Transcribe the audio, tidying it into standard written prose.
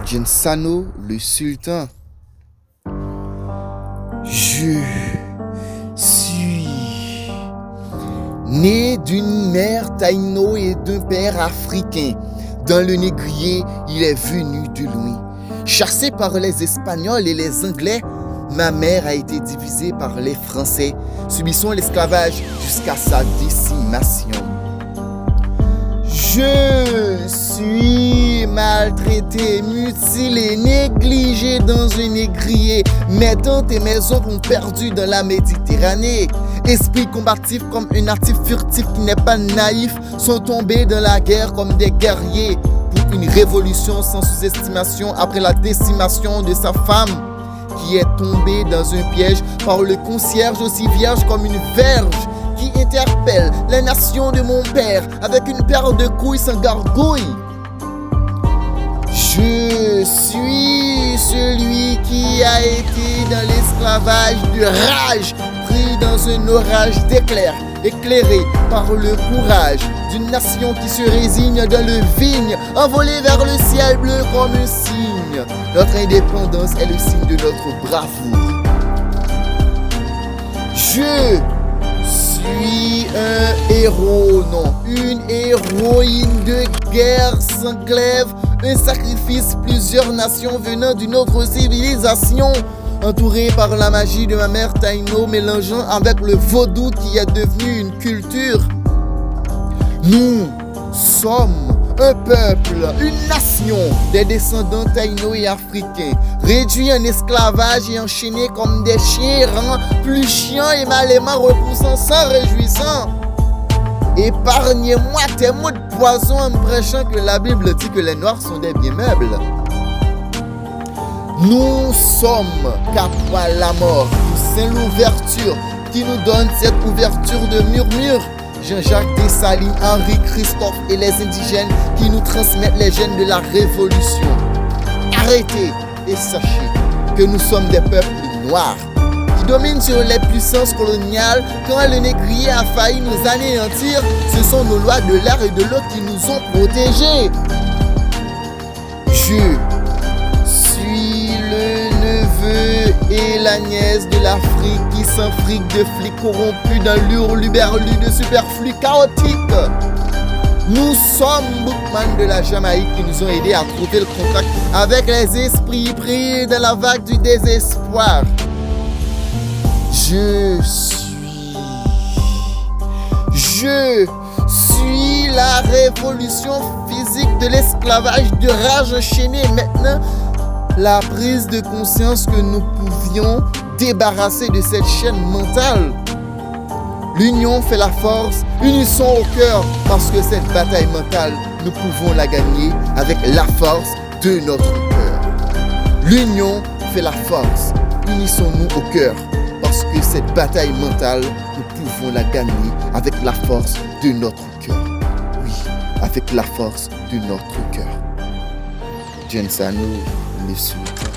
Gensano le sultan. Je suis né d'une mère taïno et d'un père africain. Dans le négrier, il est venu de loin. Chassé par les Espagnols et les Anglais, ma mère a été divisée par les Français, subissant l'esclavage jusqu'à sa décimation. Je suis maltraité, mutilé, négligé dans un négrier. Mes tantes et mes oncles ont perdu dans la Méditerranée. Esprit combatif comme un natif furtif qui n'est pas naïf, sont tombés dans la guerre comme des guerriers. Pour une révolution sans sous-estimation après la décimation de sa femme, qui est tombée dans un piège par le concierge aussi vierge comme une verge, qui interpelle les nations de mon père avec une paire de couilles sans gargouille. Je suis celui qui a été dans l'esclavage de rage, pris dans un orage d'éclairs, éclairé par le courage d'une nation qui se résigne dans le vigne, envolée vers le ciel bleu comme un cygne. Notre indépendance est le signe de notre bravoure. Je suis un héros, non, une héroïne de guerre sans glaive, un sacrifice, plusieurs nations venant d'une autre civilisation, entouré par la magie de ma mère taïno, mélangeant avec le vaudou qui est devenu une culture. Nous sommes un peuple, une nation, des descendants taïno et africains, réduits en esclavage et enchaînés comme des chiens errants, plus chiants et mal aimants, repoussant sans réjouissant. Épargnez-moi tes mots de poison en me prêchant que la Bible dit que les Noirs sont des biens meubles. Nous sommes Capra la mort, c'est l'ouverture qui nous donne cette ouverture de murmure. Jean-Jacques Dessalines, Henri Christophe et les indigènes qui nous transmettent les gènes de la révolution. Arrêtez et sachez que nous sommes des peuples noirs qui dominent sur les puissances coloniales. Quand le négrier a failli nous anéantir, ce sont nos lois de l'air et de l'eau qui nous ont protégés. Je suis le neveu et la nièce de l'Afrique qui s'enfrique de flics corrompus dans l'hurluberlu de superflu chaotique. Nous sommes Bookman de la Jamaïque qui nous ont aidés à trouver le contact avec les esprits pris dans la vague du désespoir. Je suis la révolution physique de l'esclavage de rage enchaînée. Maintenant, la prise de conscience que nous pouvions débarrasser de cette chaîne mentale. L'union fait la force, unissons au cœur, parce que cette bataille mentale, nous pouvons la gagner avec la force de notre cœur. L'union fait la force, unissons-nous au cœur, parce que cette bataille mentale, nous pouvons la gagner avec la force de notre cœur. Oui, avec la force de notre cœur. Gensano le sultan.